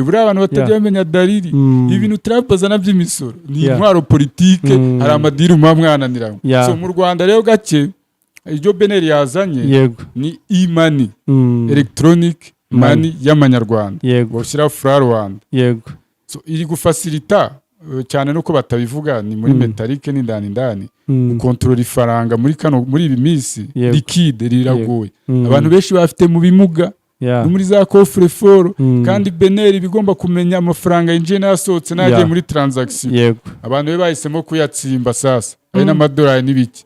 buri abantu batajya bamenya dalili ibintu Trump azana by'imisoro ni intwaro politike hari amadiri mwananiramo so mu Rwanda rero gake iryo beneri yazanye ni e-money electronic money y'amanyarwanda boshyira fra Rwanda so iri gufacilita cyane nuko batabivuga ni muri metallique n'indani gukontrola ifaranga muri ibi minsi liquide riragoye abantu benshi bafite mu bimuga muri za coffre fort kandi beneri bigomba kumenya amafaranga yinjiye n'asohotse nagiye muri transaction abantu be bahisemo kuyatsimba sasa ari n'amadolari n'ibiki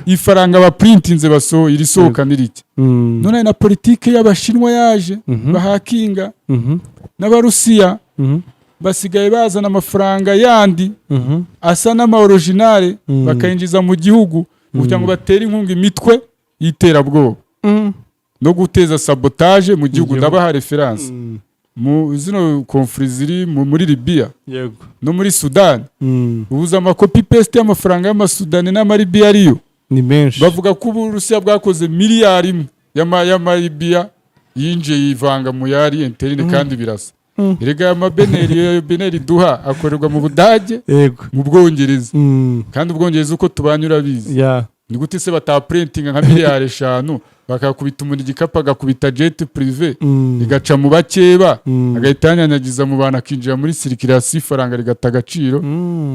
ifaranga ba printinze baso irisohoka n'iriki none na politike y'abashinwa yaje bahakinga n'abarusiya basigaye bazana amafaranga yandi asa n'ama originale bakayinjiza mu gihugu kugira ngo batere inkunga imitwe y'iterabwoba no guteza sabotage mu gihugu ndabaha reference mu zino conflits ziri muri Libya no muri Sudan ubuza ama copy paste y'amafaranga y'amasudani n'amaribya ariyo ni menshi bavuga ko Uburusiya bwakoze miliyari y'amaribya yinjiye yivanga mu yari interine kandi birasa erega beneri duha akorerwa mu Budage mu Bwongereza kandi Ubwongereza uko tubanyura bizi ni gute se bataprintinga nka miliyari 5 bakakubita umuntu igikapa agakubita jet privé igaca mu bakeba agahitanyanagiza mu bana kinjira muri circulation ifaranga rigata agaciro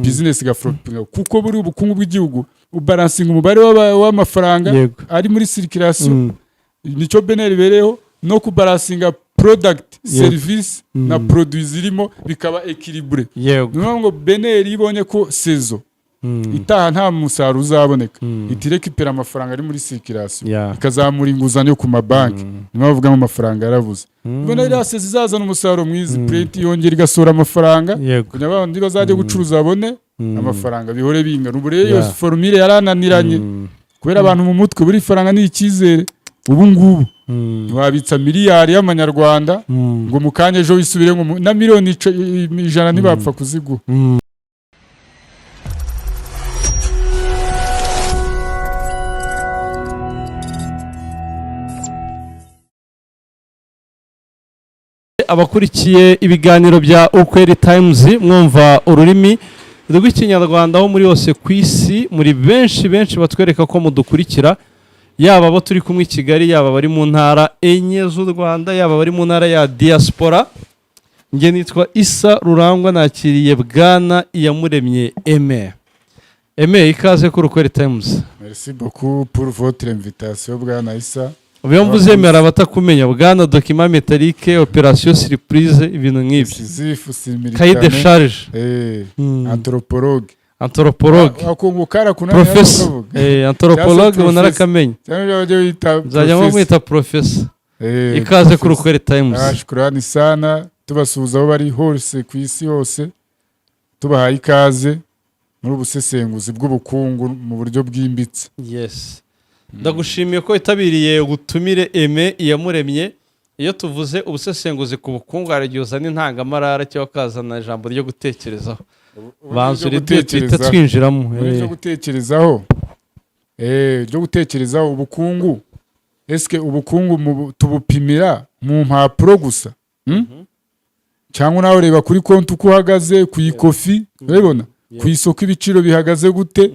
business igaflopinga kuko buri ubukungu bw'igihugu ubalancing umubare w'amafaranga ari muri circulation nico beneri bereho no kubalancinga product service na produit zirimo bikaba équilibré ngo beneri ibonye ko saison itaha nta musaruro uzaboneka itirekipera amafaranga ari muri circulation ikazamura inguzanyo ku mabanki niyo bavuga ngo amafaranga yarabuze ubona irase zizazana umusaruro mwiza print yongera igasora amafaranga kugira abandi bazajye gucuruza babone amafaranga bihore bingana ubu rero iyo formule yarananiranye kubera abantu mu mutwe buri faranga ni ikizere ubu ngubu wabitsa miliyari y'amanyarwanda ngo mukanye ejo wisubire ngo na miliyoni 100 ntibapfa kuziguha abakurikiye ibiganiro bya Ukweli Times mwumva ururimi rw'ikinyarwanda aho muri hose ku isi muri benshi batwereka ko mudukurikira yaba abo turi kumwe i Kigali yaba bari mu ntara enye z'u Rwanda yaba bari mu ntara ya diaspora nge nitwa Isa Rurangwa nakiriye Bwana Iyamuremye Aime ikaze ku Ukweli Times. Merci beaucoup pour votre invitation Bwana Isa. Ubiyo mvuze mera batakumenya Bwana document métallique opération surprise ibintu nk'ibyo. Cahier de charge. Anthropologue. Akungukara kuna professor. Anthropologue unarakamenya. Zajya mu mwita professor. Ikaze ku Ukweli Times. Shukrani sana tubasuhuza aho bari hose ku isi hose. Tubahaye ikaze muri ubusesenguzi bw'ubukungu mu buryo bwimbitse. Yes. Ndagushimiye ko itabiriye ugutumire Aime Iyamuremye iyo tuvuze ubusesenguzi ku bukungu aragyoza n'intangamarara cyo kazana ijambo ryo gutekerezaho banzure twinjiramo ryo gutekerezaho ryo gutekerezaho ubukungu eske ubukungu tubupimira mu mpapuro gusa cyangwa nawe reba kuri konti uko uhagaze ku ikofi urabona ku isoko ibiciro bihagaze gute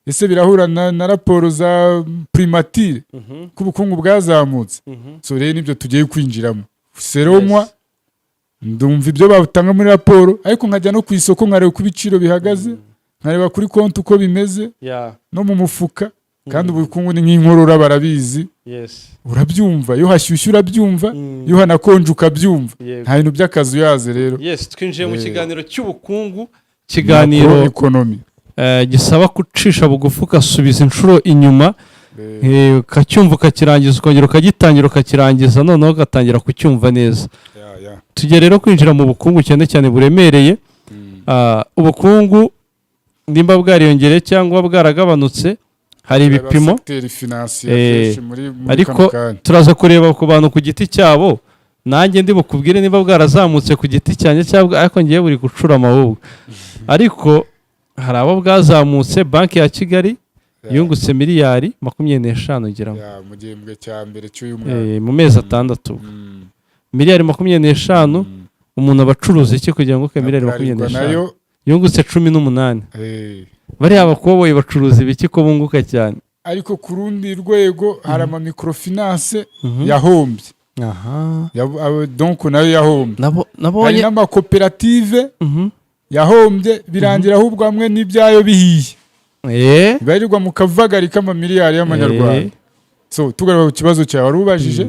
ese birahura na raporo za primature kubukungu bwazamutse so rero nibyo tugiye kwinjiramo seromwa ndumva ibyo batanga muri raporo ariko nkajya no ku isoko nkareba ku biciro bihagaze nkareba kuri konti uko bimeze no mu mufuka kandi ubukungu ni nk'inkorora barabizi urabyumva iyo hashyushye urabyumva iyo hanakonje ukabyumva nta bintu by'akazi yaze rero twinjiye mu kiganiro cy'ubukungu kiganiro economy gisaba kucisha bugufi ukasubiza inshuro inyuma ukacyumva ukakirangiza ukongera ukagitangira ukakirangiza noneho ugatangira kucyumva neza tujye rero kwinjira mu bukungu cyane cyane buremereye ubukungu nimba bwariyongereye cyangwa bwaragabanutse hari ibipimo ariko turaza kureba ku bantu ku giti cyabo nanjye ndi bukubwire niba bwarazamutse ku giti cyanjye cyangwa ariko ngiye buri gucura amahubwo ariko hari abo bwazamutse banki ya Kigali yungutse miliyari 25 ngira mu gihembwe cya mbere cy'uyu mwaka mu mezi atandatu miliyari 25 umuntu abacuruza iki kugira ngo miliyari 25 yungutse 18? bari abakoboye bacuruza ibiki ko bunguka cyane? Ariko ku rundi rwego hari ama microfinance yahombye. Donc nayo yahombye. Hari n'amakoperative yahombye birangira ahubwo hamwe n'ibyayo bihiye. Barirwa mu kavagari k'amamiliyari y'amanyarwanda. So tugarura ku kibazo cyawe warubajije.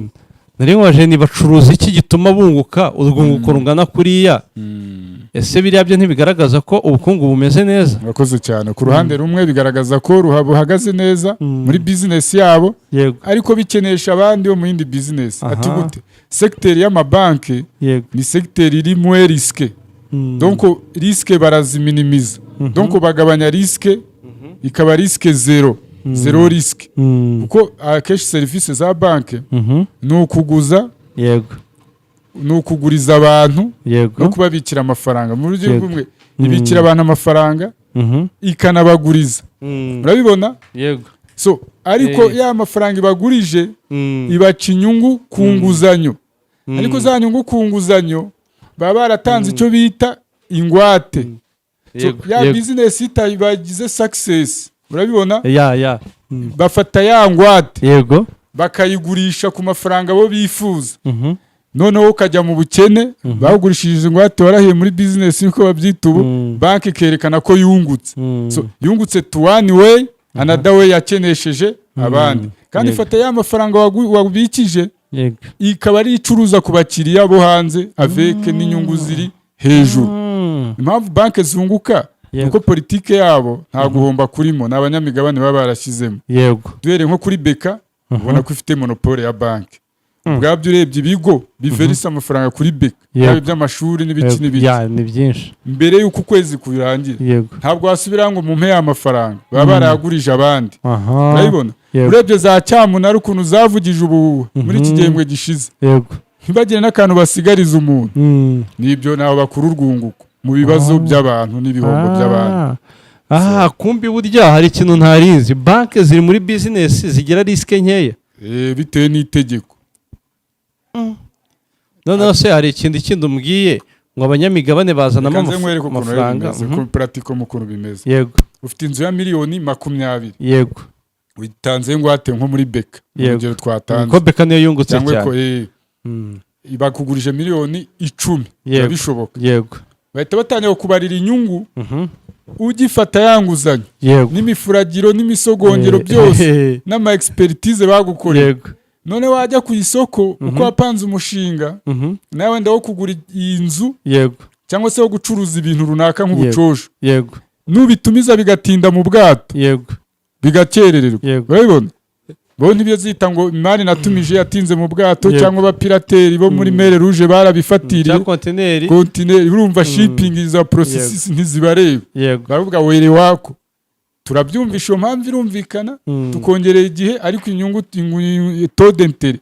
Nari ngwaje ni bacuruza iki gituma bunguka urwunguko rungana kuriya? Ese biriya byo ntibigaragaza ko ubukungu bumeze neza? Murakoze cyane. Ku ruhande rumwe bigaragaza ko ruhagaze neza muri business yabo, ariko bikenesha abandi bo mu yindi business. Ati gute? Secteur y'amabanki ni secteur iri mu risque. Donc risque baraziminimiza. Donc bagabanya risque ikaba risque zero risque. Kuko akeshi service za banki ni ukuguza, ni ukuguriza abantu no kubabikira amafaranga. Mu buryo bumwe ibikira abantu amafaranga ikanabaguriza. Murabibona? So ariko ya mafaranga ibagurije ibaca inyungu ku nguzanyo. Ariko za nyungu ku nguzanyo baba baratanze icyo bita ingwate. So ya business itabagize success. Murabibona? Bafata ya ngwate bakayigurisha ku mafaranga bo bifuza. Noneho ukajya mu bukene, bagurishije ingwate warahiye muri business niko babyita ubu, banki kerekana ko yungutse. So yungutse to one way, another way yakenesheje abandi. Kandi ifata ya mafaranga wabikije ikaba ari icuruza ku bakiriya bo hanze avec n'inyungu ziri hejuru. Impamvu banki zunguka nuko politike yabo nta guhomba kurimo, n'abanyamigabane baba barashyizemo. Duhere nko kuri Beka, ubona ko ifite monopole ya banki. Ubwabyo urebye ibigo biverisa amafaranga kuri Beka, yaba iby'amashuri n'ibiki n'ibiki. Ni byinshi. Mbere y'uko ukwezi kurangira ntabwo wasubira ngo mumpe ya mafaranga, baba barayagurije abandi. Urabibona? Urebye za cyamunara ukuntu zavugije ubu muri iki gihembwe gishize, ntibagire n'akantu basigariza umuntu. Nibyo nabo bakuru urwunguko mu bibazo by'abantu n'ibihombo by'abantu. Kumbi burya hari ikintu ntarizi, banki ziri muri business zigira riske nkeya bitewe n'itegeko. Noneho se hari ikindi umbwiye ngo abanyamigabane bazanamo amafaranga. Ku pratico mukuru bimeze. Ufite inzu ya miliyoni 20. Witanze ingwate nko muri Beka. Urugero twatanze. Ko Beka niyo yungutse cyane. Bakugurije miliyoni 10. Bishoboka. Bahita batangira kubarira inyungu ugifata yanguzanya n'imifuragiro n'imisogongero byose n'ama expertise bagukoreye. None wajya ku isoko uko wapanze umushinga nawe ndawo kugura iyi nzu cyangwa se wo gucuruza ibintu runaka nk'ubucosho, nubitumiza bigatinda mu bwato bigakerererwa. Urabibona? Bo ntibyo zita ngo imari natumije yatinze mu bwato cyangwa abapirateri bo muri Mer Rouge barabifatiriye kontineri. Urumva shipping za processes ntizibareba. Baravuga were wako turabyumvisha iyo mpamvu irumvikana, tukongereye igihe ariko inyungu taux d'intérêt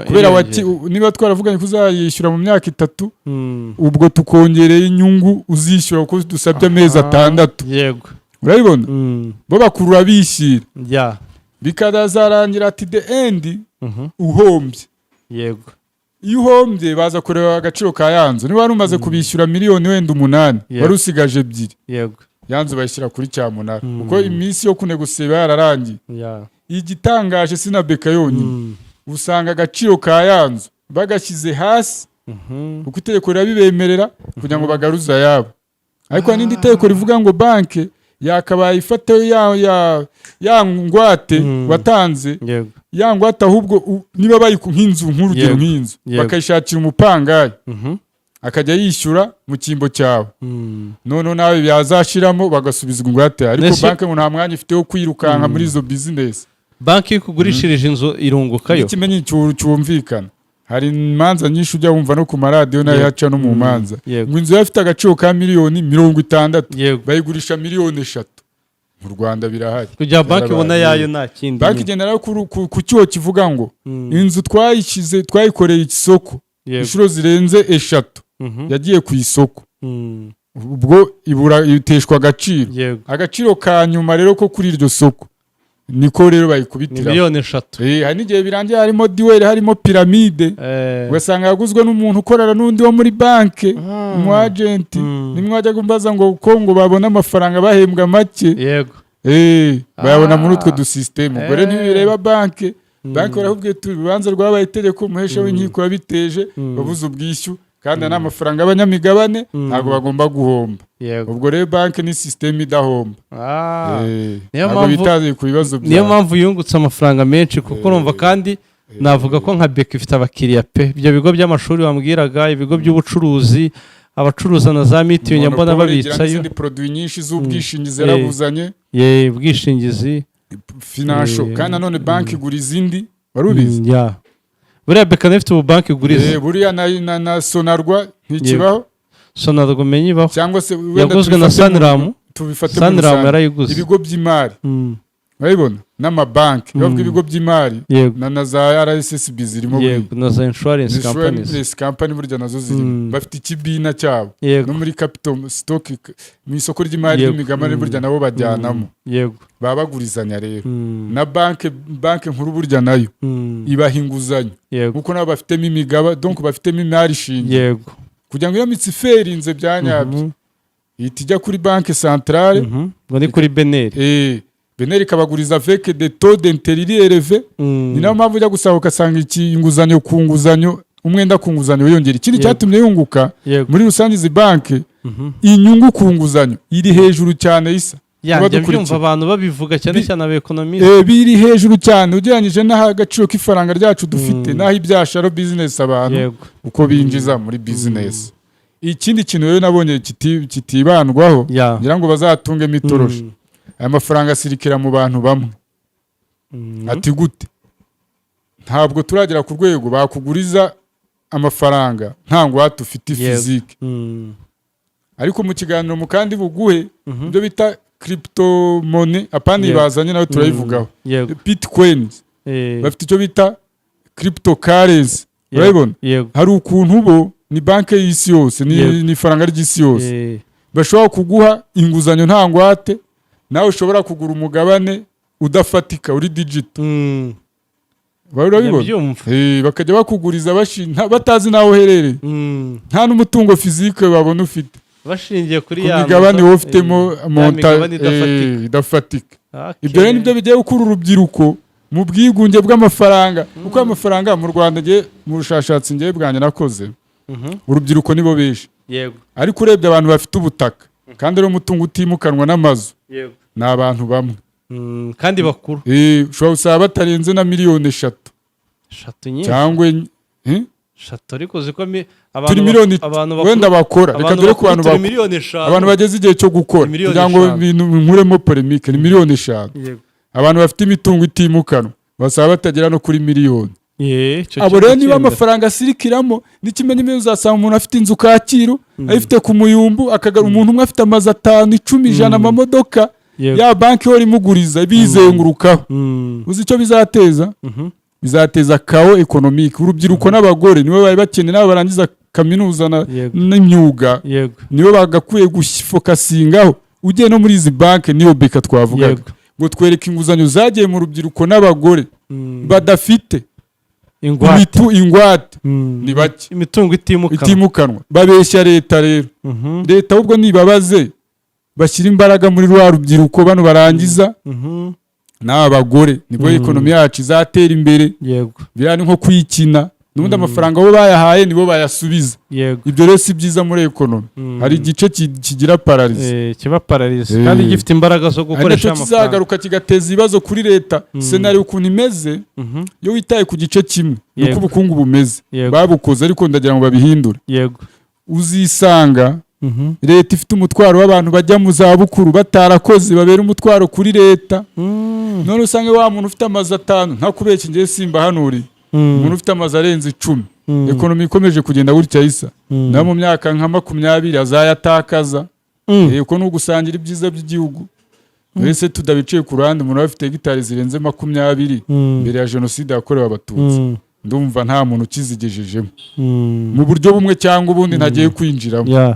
kubera niba twaravuganye kuzayishyura mu myaka 3, ubwo tukongereye inyungu uzishyura kuko dusabye amezi 6. Urabibona? Bo bakurura bishyira bikadazarangira ati the end uhombye. Iyo uhombye baza kureba agaciro ka yanzu. Niba wari umaze kubishyura miliyoni wenda 8 wari usigaje 2, yanzu bayishyira kuri cyamunara kuko iminsi yo kunegosiba yararangiye. Igitangaje sina Beka yonyine, usanga agaciro ka yanzu bagashyize hasi kuko itegeko rirabibemerera kugira ngo bagaruza yabo. Ariko n'indi tegeko rivuga ngo banki yakabaye ifata ya ngwate watanze, ya ngwate ahubwo niba bayi nk'inzu nk'urugero nk'inzu bakayishakira umupangayi akajya yishyura mu kimbo cyawe. None nawe byazashiramo bagasubizwa ingwate. Ariko banki ngo nta mwanya ifite wo kwirukanka muri izo business. Banki kugurishirije inzu irungukayo. Ikimenyi cyumvikana. Hari imanza nyinshi ujya wumva no ku maradiyo nayo yaca no mu manza. Ngo inzu yafite agaciro ka miliyoni 60 bayigurisha miliyoni 3. Mu Rwanda birahari. Kujya banki ubona yayo nta kindi. Banki igendera ku cyo kivuga ngo inzu twayikoreye isoko inshuro zirenze 3 yagiye ku isoko. Ubwo ibura iteshwa agaciro. Agaciro ka nyuma rero ko kuri iryo soko niko rero bayikubitira miliyoni 3. hari n'igihe birangiye harimo duel harimo piramide ugasanga yaguzwe n'umuntu ukorera n'undi wo muri banke umu agent nimwe wajya kumbaza ngo ngo babone amafaranga bahembwa make yego bayabona muri utwo dusysteme ubwo rero ntibireba banke barakubwiye urubanza rwabaye itegeko umuhesha w'inkiko yabiteje babuze ubwishyu kandi n'amafaranga y'abanyamigabane ntabwo bagomba guhomba ubwo rero banki ni system idahomba ntabwo bitazi ku bibazo byawe niyo mpamvu yungutse amafaranga menshi kuko urumva kandi navuga ko nka BK ifite abakiriya pe ibyo bigo by'amashuri bambwiraga ibigo by'ubucuruzi abacuruza na za mitiyu nyambona babitsayo izindi produit nyinshi z'ubwishingizi yarabuzanye ubwishingizi financial kandi nanone banki igura izindi warubizi buriya BK ifite ubu banki iguriza buriya na Sonarwa ntikibaho Sonarwa umenye ibaho cyangwa se yaguzwe na Sanram Sanram yarayiguze ibigo by'imari urabibona n'amabanki bavuga ibigo by'imari na za RSSB zirimo na za insurance company burya nazo zirimo bafite ikibina cyabo no muri capital stock mu isoko ry'imari n'imigabane burya nabo bajyanamo baba bagurizanya rero na banki nkuru burya nayo ibaha inguzanyo kuko nabo bafitemo imigaba donc bafitemo imari shinge kugira ngo iyo mitsi ferinze byanyabyo ihita ijya kuri banki centrale ngo ni kuri Beneri Beneri kabaguriza avec des taux d'intérêt élevés ni nayo mpamvu ujya gusaba ugasanga inguzanyo ku nguzanyo umwenda ku nguzanyo wiyongera ikindi cyatumye yunguka muri rusange izi banki inyungu ku nguzanyo iri hejuru cyane isa byumva abantu babivuga cyane cyane abekonomiste biri hejuru cyane ugereranyije n'agaciro k'ifaranga ryacu dufite n'aho ibyasharo business abantu uko binjiza muri business ikindi kintu rero nabonye kitibandwaho ngira ngo bazatunge mitoroshi aya mafaranga asirikira mu bantu bamwe ati gute ntabwo turagera ku rwego bakuguriza amafaranga nta ngwate ufite fizike ariko mu kiganiro mu kandi buguhe ibyo bita crypto money apani bazanye nawe turayivugaho bitcoins bafite icyo bita cryptocurrency urabibona hari ukuntu bo ni banki y'isi yose ni ifaranga ry'isi yose bashobora kuguha inguzanyo nta ngwate nawe ushobora kugura umugabane udafatika uri digital urabibona bakajya bakuguriza batazi naho uherereye nta n'umutungo fizike babona ufite bashingiye kuri ya migabane wowe ufitemo monta idafatika ibyo rero nibyo bigiye gukura urubyiruko mu bwigunge bw'amafaranga kuko amafaranga mu Rwanda mu bushakashatsi ngiye bwanjye nakoze urubyiruko nibo benshi ariko urebye abantu bafite ubutaka kandi ari umutungo utimukanwa n'amazu ni abantu bamwe kandi bakuru ushobora gusaba batarenze na miliyoni 3 nyinshi cyangwa 3 ariko ziko turi miliyoni wenda bakora reka dore ku bantu abantu bageze igihe cyo gukora kugira ngo nkuremo polemique ni miliyoni 5 abantu bafite imitungo itimukanwa basaba batagera no kuri miliyoni abo rero niba amafaranga asirikiramo n'ikimenyemye uzasanga umuntu afite inzu Kacyiru ayifite ku Muyumbu akagara umuntu umwe afite amazu 5 10 100 amamodoka ya banki hori imuguriza bizengurukaho uzi icyo bizateza bizateza kao economique urubyiruko n'abagore niwe bari bakeneye nabo barangiza kaminuza n'imyuga niwe bagakwiye gufokasingaho ugiye no muri izi banki niyo BK twavuga ngo twereke inguzanyo zagiye mu rubyiruko n'abagore badafite ingwate ni bake imitungo itimukanwa babeshya leta rero leta ahubwo nibabaze bashyira imbaraga muri rwa rubyiruko bano barangiza n'abagore nibwo ekonomi yacu izatera imbere birani nko kwikina n'ubundi amafaranga bo bayahaye nibo bayasubiza ibyo rero si byiza muri ekonomi hari igice kigira paralize kiba paralize kandi gifite imbaraga zo gukoresha amafaranga kizagaruka kigateza ibibazo kuri leta scenario ukuntu imeze yo witaye ku gice kimwe nuko ubukungu bumeze babukoze ariko ndagira ngo babihindure uzisanga leta ifite umutwaro w'abantu bajya mu za bukuru batarakoze babera umutwaro kuri leta none usange wa muntu ufite amazu 5 nta kubeshya ngiye simba hanuri umuntu ufite amazu arenze 10 ekonomi ikomeje kugenda gutya isa na mu myaka nka 20 azayatakaza uko no gusangira ibyiza by'igihugu wese tudabiciye ku ruhande umuntu afite hegitari zirenze 20 mbere ya jenoside yakorewe abatutsi ndumva nta muntu ukizigejejemo mu buryo bumwe cyangwa ubundi ntagiye kwinjiramo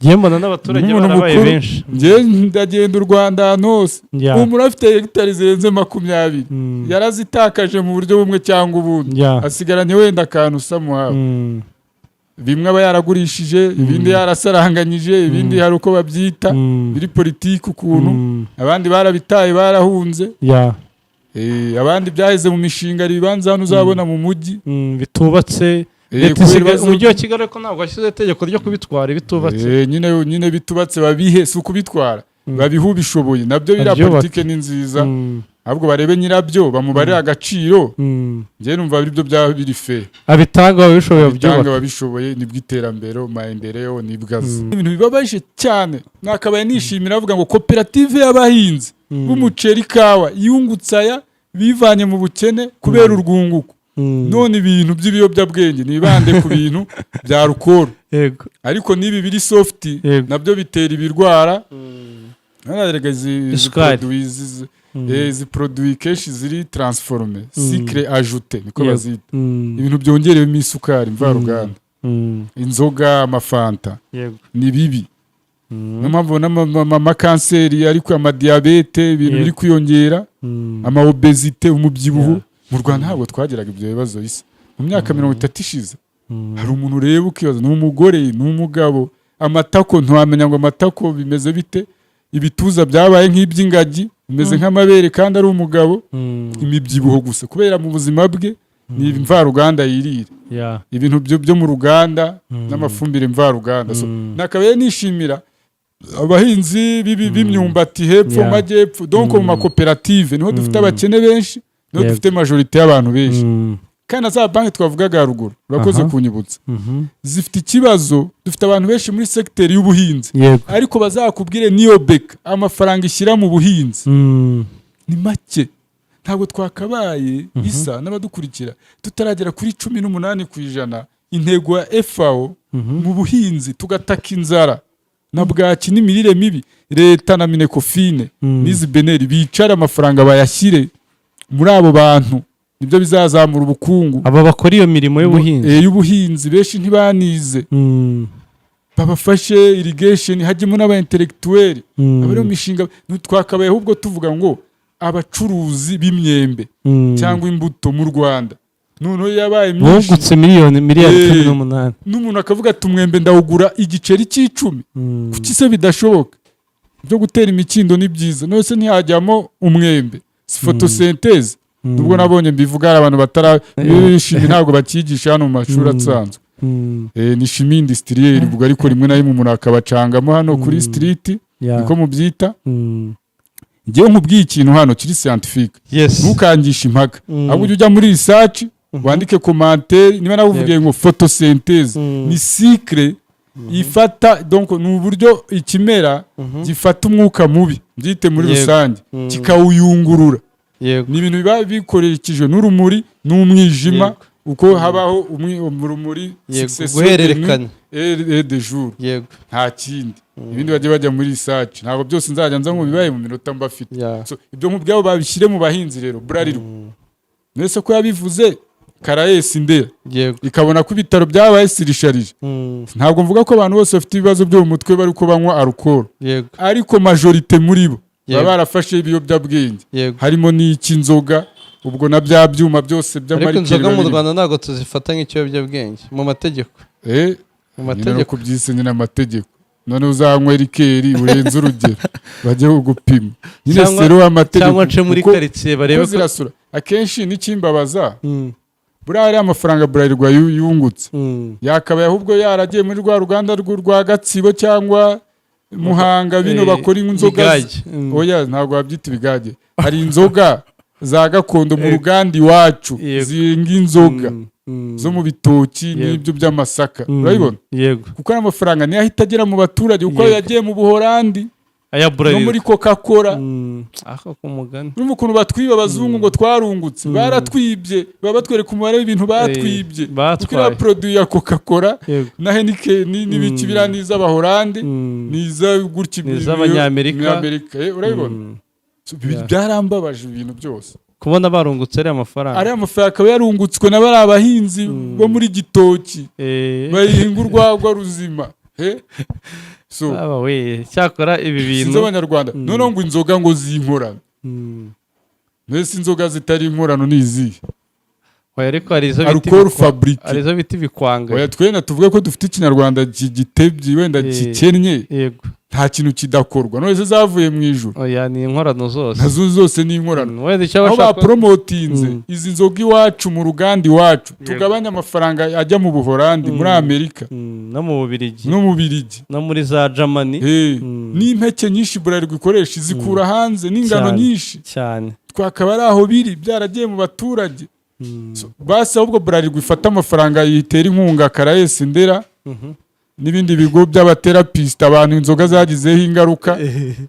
ngiye mbona n'abaturage barabaye benshi. Ngiye ndagenda u Rwanda ahantu hose umuntu afite hegitari zirenze 20 yarazitakaje mu buryo bumwe cyangwa ubundi, asigaranye wenda akantu samuhawe. Bimwe aba yaragurishije, ibindi yarasaranganyije, ibindi hari uko babyita biri politiki ukuntu, abandi barabitaye barahunze, abandi byaheze mu mishinga ribanza hano uzabona mu mujyi bitubatse. Umujyi wa Kigali ko ntabwo washyize itegeko ryo kubitwara bitubatse. Nyine bitubatse babihe, si ukubitwara babiha ubishoboye. Nabyo biriya politike ni nziza, ahubwo barebe nyirabyo bamubarire agaciro. Njye numva ari byo byaba biri fe, abitanga babishoboye nibwo iterambere maendeleo nibwaza. Ibintu bibabaje cyane, nakabaye nishimira avuga ngo koperative y'abahinzi b'umuceri kawa yungutsaya bivanye mu bukene kubera urwunguko. None ibintu by'ibiyobyabwenge nibande ku bintu bya alcohol, ariko nibi biri soft nabyo bitera ibirwara. Izi produits kenshi ziri transforme, sucre ajouté niko bazita, ibintu byongerewemo isukari mvaruganda, inzoga, amafanta ni bibi. Mpamvu n'amakanseri ariko amadiabete ibintu biri kwiyongera, amaobesite, umubyibuho. Mu Rwanda ntabwo twageraga ibyo bibazo bisa. Mu myaka 30 ishize hari umuntu ureba ukibaza n'umugore n'umugabo, amatako ntiwamenya ngo amatako bimeze bite, ibituza byabaye nk'iby'ingagi bimeze nk'amabere kandi ari umugabo, imibyibuho gusa kubera mu buzima bwe ni imvaruganda yirira, ibintu byo mu ruganda n'amafumbire mvaruganda. So nakabaye nishimira abahinzi b'imyumbati hepfo majyepfo, donc mu makoperative niho dufite abakene benshi, niho dufite majorite y'abantu benshi. Kandi za banki twavugaga haruguru urakoze kunyibutsa, zifite ikibazo. Dufite abantu benshi muri secteur y'ubuhinzi, ariko bazakubwire niyo beka amafaranga ishyira mu buhinzi ni make. Ntabwo twakabaye isa n'abadukurikira tutaragera kuri 18% intego ya FAO mu buhinzi, tugataka inzara na bwaki n'imirire mibi. Leta na Minecofine n'izi beneri bicara amafaranga bayashyire muri abo bantu, nibyo bizazamura ubukungu. Aba bakora iyo mirimo y'ubuhinzi benshi ntibanize, babafashe irrigation, hajyemo n'aba intellectuel abari mu mishinga. Twakabaye ahubwo tuvuga ngo abacuruzi b'imyembe cyangwa imbuto mu Rwanda noneho yabaye mwungutse miliyari 18, n'umuntu akavuga ati umwembe ndawugura igiceri cy'icumi. Kuki se bidashoboka? Byo gutera imikindo ni byiza, none se ntihajyamo umwembe photosynthèse. Nubwo nabonye mbivuga abantu batarishimye ntabwo bakigisha hano mu mashuri atsanzwe. Ni chimie industrielle ubwo, ariko rimwe na rimwe umuntu akabacangamo hano kuri street niko mubyita. Ngiye nkubwiye ikintu hano kiri scientifique, ntukangisha impaka, ahubwo ujya muri research wandike commentaire. Niba navugiye ngo photosynthèse ni cycle ifata, donc ni uburyo ikimera gifata umwuka mubi byite muri rusange kikawuyungurura. Ni ibintu biba bikorekije n'urumuri n'umwijima, uko habaho urumuri guhererekanya de jour, nta kindi. Ibindi bajya muri research, ntabwo byose nzajya nza ngo bibaye mu minota mbafite. So ibyo nk'ubwabo babishyire mu bahinzi rero. Burarirwa nese ko yabivuze Karayesi Ndera ikabona ko ibitaro byabaye sirisharije. Ntabwo mvuga ko abantu bose bafite ibibazo byo mu mutwe bari ko banywa alcohol, ariko majorite muri bo baba barafashe ibiyobyabwenge, harimo n'icy'inzoga. Ubwo na bya byuma byose by'amarikeri. Ariko inzoga mu Rwanda ntabwo tuzifata nk'ikiyobyabwenge mu mategeko. Mu mategeko kubyisenye n'amategeko. None uzanywa rikeri urenze urugero bajye gupima. Nyine sero amategeko cyangwa nce muri quartier barebe ko zirasura. Akenshi n'ikimbabaza buriya ari amafaranga Burarirwa yungutse, yakabaye ahubwo yaragiye muri rwa ruganda rwa Gatsibo cyangwa Muhanga bino bakora inzoga. Oya ntabwo babyita ibigage, hari inzoga za gakondo mu ruganda iwacu zinga inzoga zo mu bitoki n'ibyo by'amasaka. Urabibona? Kuko amafaranga niyo ahita agera mu baturage, uko yagiye mu Buholandi no muri Coca-Cola. Ako kumugani n'umukuntu batwiba abazungu ngo twarungutse, baratwibye, baba batwereka umubare w'ibintu batwibye. Kuko produit ya Coca-Cola na Heineken n'ibiki biraniza Abaholandi niza gutya n'Abanyamerika. Urabibona? Byarambabaje ibintu byose kubona barungutse ari amafaranga. Ari amafaranga akaba yarungutswe na bari abahinzi bo muri Gitoki bahinga urwagwa ruzima. so baba we cyakora ibi sinzi bintu abanyarwanda noneho ngo inzoga ngo zinkorano mbese inzoga zitari inkorano ni izihe oya ariko hari izo alcool fabrique hari izo biti bikwanga oya twenda tuvuge ko dufite ikinyarwanda gitebye wenda gikennye yego nta kintu kidakorwa none se zavuye mu ijuru oya ni inkorano zose nazo zose ni inkorano wenda icyo aho bashaka bapromotinze izi nzoga iwacu mu ruganda iwacu tugabanya amafaranga ajya mu Buholandi muri Amerika no mu Bubiligi no mu Biligi no muri za Germany n'impeke nyinshi Bralirwa ikoresha izikura hanze n'ingano nyinshi cyane twakaba ari aho biri byaragiye mu baturage basi ahubwo Bralirwa ifata amafaranga yitera inkunga Karayesi Ndera n'ibindi bigo by'abaterapisite abantu inzoga zagizeho ingaruka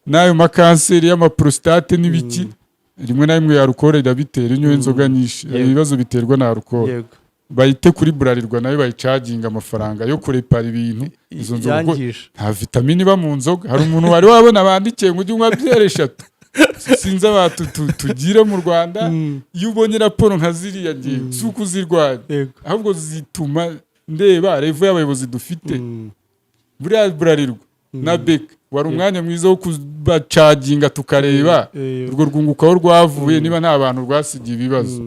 n'ayo makanseri y'amaprostate n'ibiki rimwe na rimwe ya alcool irabitera inyo inzoga nyinshi ibibazo biterwa na alcool bayite kuri Bralirwa nayo bayicaginga amafaranga yo kurepara ibintu izo nzoga nta vitamine iba mu nzoga hari umuntu wari wabona bandikiye ngo ujye unywa byeri 3 sinzi abantu tugira mu Rwanda iyo ubonye raporo nka ziriya gihe si uko uzirwanya ahubwo zituma ndeba revo y'abayobozi dufite buriya Bralirwa na BK wari umwanya mwiza wo kubacaginga tukareba urwo rwunguka aho rwavuye niba nta bantu rwasigiye ibibazo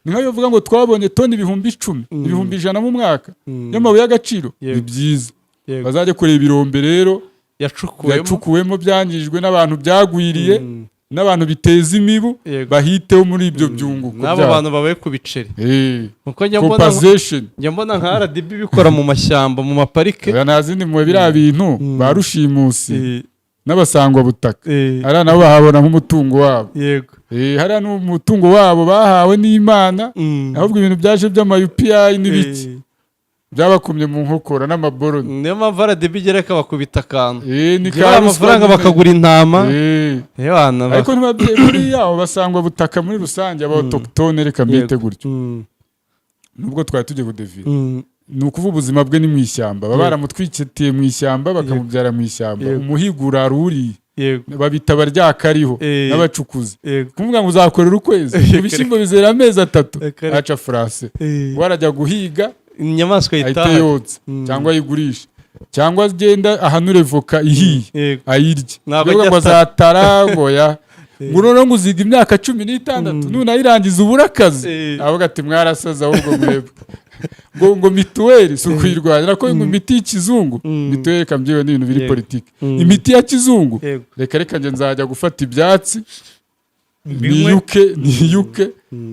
ni nkayo bavuga ngo twabonye toni 10,000 ibihumbi 100 mu mwaka y'amabuye y'agaciro ni byiza bazajye kureba ibirombe rero yacukuwemo byangijwe n'abantu byagwiriye n'abantu biteza imibu bahiteho muri ibyo byunguko n'abo bantu babaye ku biceri kuko njya mbona nka RDB bikora mu mashyamba mu maparike nta zindi mu biriya bintu ba rushimusi n'abasangwa butaka hariya nabo bahabona nk'umutungo wabo hariya n'umutungo wabo bahawe n'Imana ahubwo ibintu byaje by'ama-UPI n'ibiki byabakumye mu nkokora n'amaboroni niyo mpamvu RDB igereka bakubita akantu ni amafaranga bakagura intama ariko ntibabyeyi buriya abo basangwa butaka muri rusange aba-autochtone reka mbite gutyo nubwo twari tugiye kudevira ni ukuvuga ubuzima bwe ni mu ishyamba baba baramutwikitiye mu ishyamba bakamubyara mu ishyamba umuhigura ruriye babita baryakariho n'abacukuzi kuvuga ngo uzakorera ukwezi ibishyimbo bizera amezi 3 aca France warajya guhiga inyamaswa yotsa cyangwa ayigurisha cyangwa agenda ahanure voka ihiye ayirye ngo azatara ngoya ngo nguziga imyaka 16 none ayirangiza uburakazi avuga ati mwarasaza ahubwo mwebwe ngo mituweli si ukwirwanya nako imiti y'ikizungu mituweli kambywe n'ibintu biri politiki imiti ya kizungu reka nje nzajya gufata ibyatsi niyuke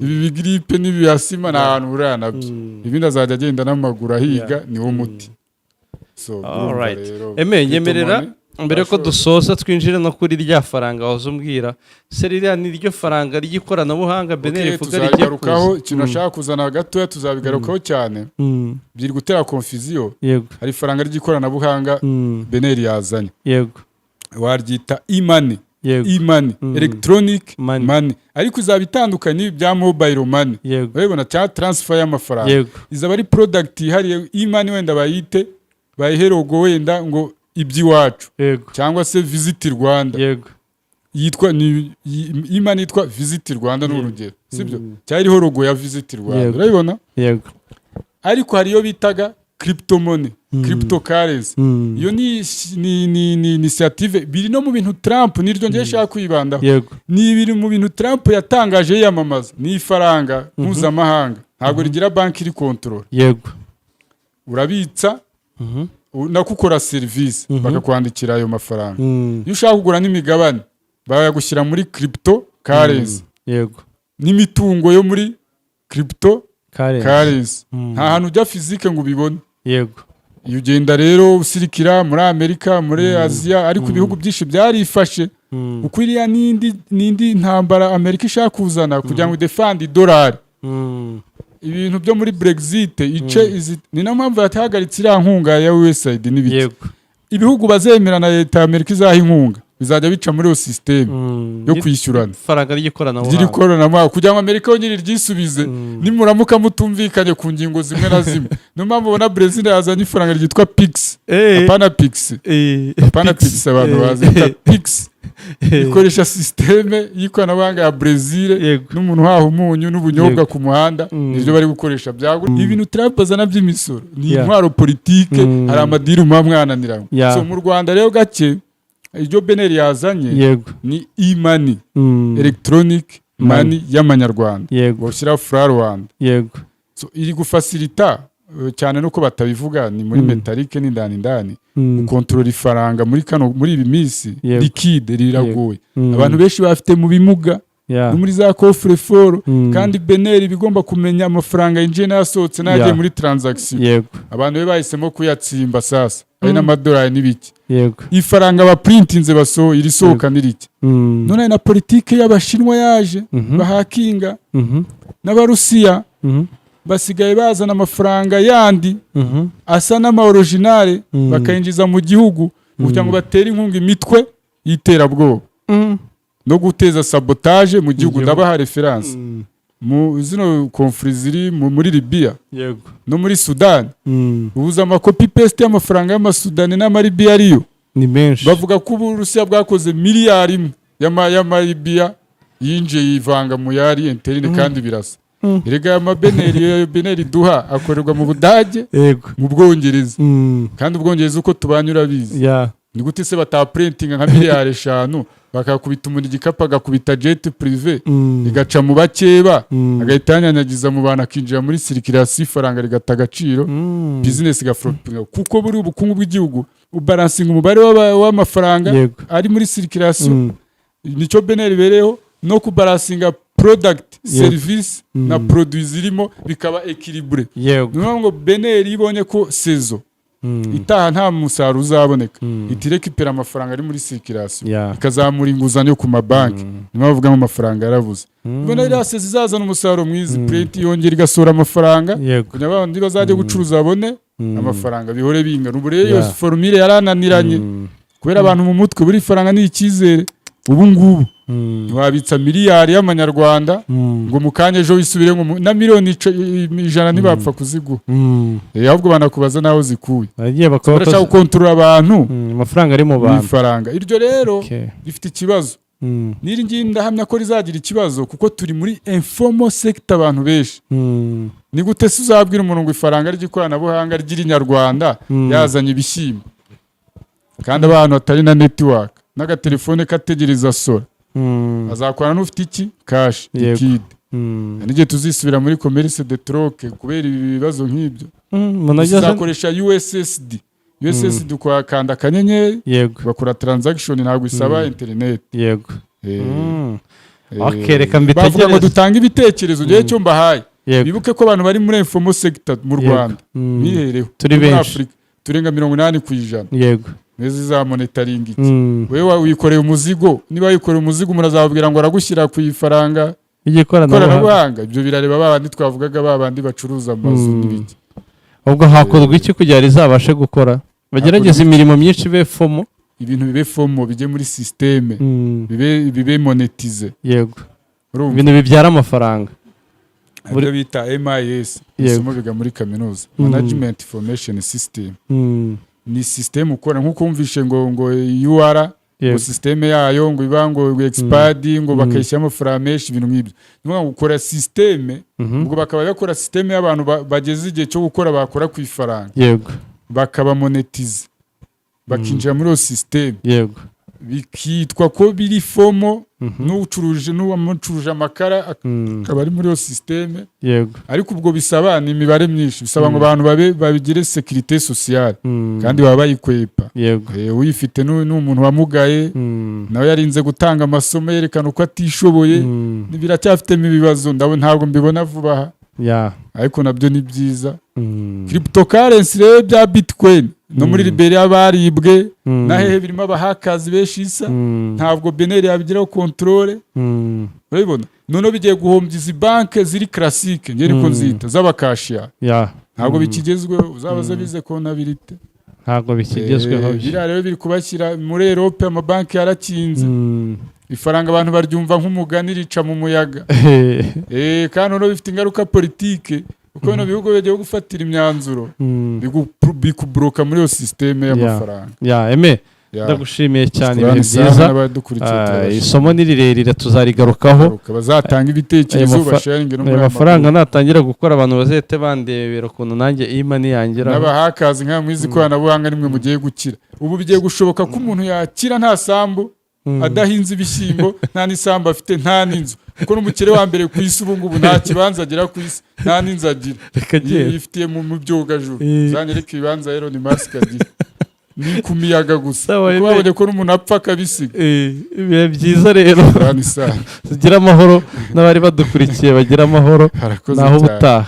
ibi bigripe n'ibiyasima nta hantu buraya nabyo ibindi azajya agenda n'amaguru ahiga niwo muti nyemerera mbere ko dusoza twinjire no kuri rya faranga waza umbwira se ririya ni ryo faranga ry'ikoranabuhanga Beneri ivuga rigiye kuza ikintu ashaka kuzana gatoya tuzabigarukaho cyane biri gutera confusion hari ifaranga ry'ikoranabuhanga Beneri yazanye waryita e-money electronic money ariko izaba itandukanye bya mobile money urabona cya transfer y'amafaranga izaba ari product ihariye e-money wenda bayite bayiherogo wenda ngo iby'iwacu cyangwa se Visit Rwanda yitwa e-money yitwa Visit Rwanda n'urugero sibyo cyariho logo ya Visit Rwanda urabibona ariko hariyo bitaga crypto money cryptocurrency iyo ni initiative biri no mu bintu Trump niryo ngiye shaka kwibandaho ni biri mu bintu Trump yatangaje yamamaza ni ifaranga mpuzamahanga ntabwo rigira banki iri control urabitsa nakukora service bakakwandikira ayo mafaranga iyo ushaka kugura n'imigabane bayagushyira muri cryptocurrency n'imitungo yo muri cryptocurrency nta hantu ujya physique ngo ubibone iyo ugenda rero usirikira muri Amerika muri Aziya ariko ibihugu byinshi byarifashe uko iriya n'indi ntambara Amerika ishaka kuzana kugira ngo defend $. Ibintu byo muri Brexit ni na mpamvu yatahagaritse iriya nkunga ya USAID n'ibiki ibihugu bazemera na leta ya Amerika izaha inkunga bizajya bica muri iyo system yo kwishyurana faranga ry'ikoranabuhanga kugira ngo Amerika yongere ryisubize nimuramuka mutumvikanye ku ngingo zimwe na zimwe no mpamvu ubona Brazil yazanye ifaranga ryitwa Pix apana Pix abantu bazita Pix ikoresha systeme y'ikoranabuhanga ya Brazil n'umuntu haho umunyu n'ubunyobwa ku muhanda nivyo bari gukoresha byago ibintu Trump azana by'imisoro ni intwaro politike hari amadiri mwananiramo so mu Rwanda rero gake iryo Beneri yazanye ni e-money electronic money y'amanyarwanda boshyira fra Rwanda so iri gufacilita cyane nuko batabivuga ni muri metalike n'indani ukontrola ifaranga muri ibi minsi liquide riragoye abantu benshi bafite mu bimuga muri za coffre fort kandi Beneri bigomba kumenya amafaranga yinjiye n'asohotse nagiye muri transaction abantu be bahisemo kuyatsimba sasa ari n'amadolari n'ibiki ifaranga ba printinze baso irisohoka n'iriki none na politike y'abashinwa yaje bahakinga n'abarusiya basigaye bazana amafaranga yandi asa n'ama originale bakayinjiza mu gihugu kugira ngo batere inkunga imitwe y'iterabwoba no guteza sabotage mu gihugu ndabaha reference mu zino conflit ziri muri Libya no muri Sudan ubuza amakopi paste y'amafaranga y'amasudani n'amaribya ariyo ni menshi bavuga ko Uburusiya bwakoze miliyari y'amaribya yinjiye yivanga mu yari interine kandi birasa erega Beneri duha akorerwa mu Budage mu Bwongereza kandi Ubwongereza uko tubanyura bizi ni gute se bataprintinga nka miliyari 5 bakakubita umuntu igikapa agakubita jet privé igaca mu bakeba agahita yanyanyagiza mu bantu akinjira muri circulation ifaranga rigata agaciro business igaflopinga kuko buri ubukungu bw'igihugu ubalancing umubare w'amafaranga ari muri circulation nico Beneri bereho no kubalancinga product service na produit zirimo bikaba equilibre ngo Beneri ibonye ko sezo itaha nta musaruro uzaboneka itirekipera amafaranga ari muri circulation ikazamura inguzanyo ku mabanki niyo bavuga ngo amafaranga yarabuze ubona irase zizazana umusaruro mwiza print yongera igasora amafaranga kugira abandi bazajye gucuruza babone amafaranga bihore bingana ubu rero iyo formule yarananiranye kubera abantu mu mutwe buri faranga ni ikizere ubu ngubu wabitsa miliyari y'amanyarwanda ngo mukanye ejo wisubire ngo na miliyoni 100 ntibapfa kuziguha ahubwo banakubaza naho zikuye barashaka gukontrola abantu amafaranga ari mu bantu ifaranga iryo rero rifite ikibazo niri ngi ndahamya ko rizagira ikibazo kuko turi muri informal sector abantu benshi ni gute se uzabwira umuntu ngo ifaranga ry'ikoranabuhanga ry'Inyarwanda yazanye ibishyimbo kandi abantu atari na network n'agatelefone kategereza sora azakwana n'ufite iki cash liquide nige tuzisubira muri commerce de troc kubera ibibazo nk'ibyo tuzakoresha USSD kwa kanda kanyenyeri bakora transaction ntabwo isaba internet reka mbitegereze bavuga ngo dutanga ibitekerezo gihe cyo mbahaye bibuke ko abantu bari muri informal sector mu Rwanda bihereho turi benshi turenga 80% nezi za monitoring iki wewe wikoreye umuzigo niba wikoreye umuzigo murazabwira ngo aragushyira ku ifaranga igikoranabuhanga ibyo birareba babandi twavugaga babandi bacuruza amazu n'ibiki ubwo hakorwa iki kugira rizabashe gukora bagerageza imirimo myinshi befomo ibintu bibe fomo bijye muri systeme bibe monetize ibintu bibyara amafaranga buri bita MIS isomo biga muri kaminuza Management Information System ni system ukora nkuko umvishe ngo UR ngo system yayo ngo ibango expand ngo bakayishyira amafaranga menshi ibintu nk'ibyo niyo gukora system ubwo bakaba bakora system y'abantu bageze igihe cyo gukora bakora ku ifaranga bakaba monetize bakinjira muri system bikitwa ko biri fomo n'ucuruje n'uwamucuruje amakara akaba ari muri systeme ariko ubwo bisaba ni imibare myinshi bisaba ngo abantu babigire sécurité sociale kandi baba bayikwepa uyifite n'umuntu wamugaye nawe yarinze gutanga amasomo yerekana uko atishoboye biracyafitemo ibibazo ntabwo mbibona vuba ariko nabyo ni byiza cryptocurrency rero bya bitcoin no muri Liberia baribwe na hehe birimo abahakazi benshi isa ntabwo Beneri yabigiraho controle urabibona none bigiye guhombya izi banke ziri classique ngeri ko nzita z'abakashia ntabwo bikigezweho uzabaza bize contabilité ntabwo bikigezweho bira rero biri kubashyira muri Europe amabanki yarakinze ifaranga abantu baryumva nk'umugani rica mu muyaga kandi no bifite ingaruka politike uko no bihugu bigiye gufatira imyanzuro bikubroka muri yo systeme y'amafaranga eme ndagushimiye cyane ibihe byiza isomo ni rirerire tuzarigarukaho bazatanga ibitekerezo basharinge no muri amafaranga natangira gukora abantu bazete bandebera ukuntu nanjye imani yangira n'abahakazi nka mwizi koranabuhanga nimwe mugiye gukira ubu bigiye gushoboka ko umuntu yakira nta sambu adahinze ibishyimbo nta n'isambu afite nta n'inzu kuko n'umukire wa mbere ku isi ubu ngubu nta kibanza agira ku isi nta n'inzu agira yifitiye mu byogajuru zanyereka ibibanza rero ni masike agira ni ku miyaga gusa kuko babonye ko n'umuntu apfa akabisiga ibihe byiza rero tugira amahoro n'abari badukurikiye bagira amahoro naho ubutaha.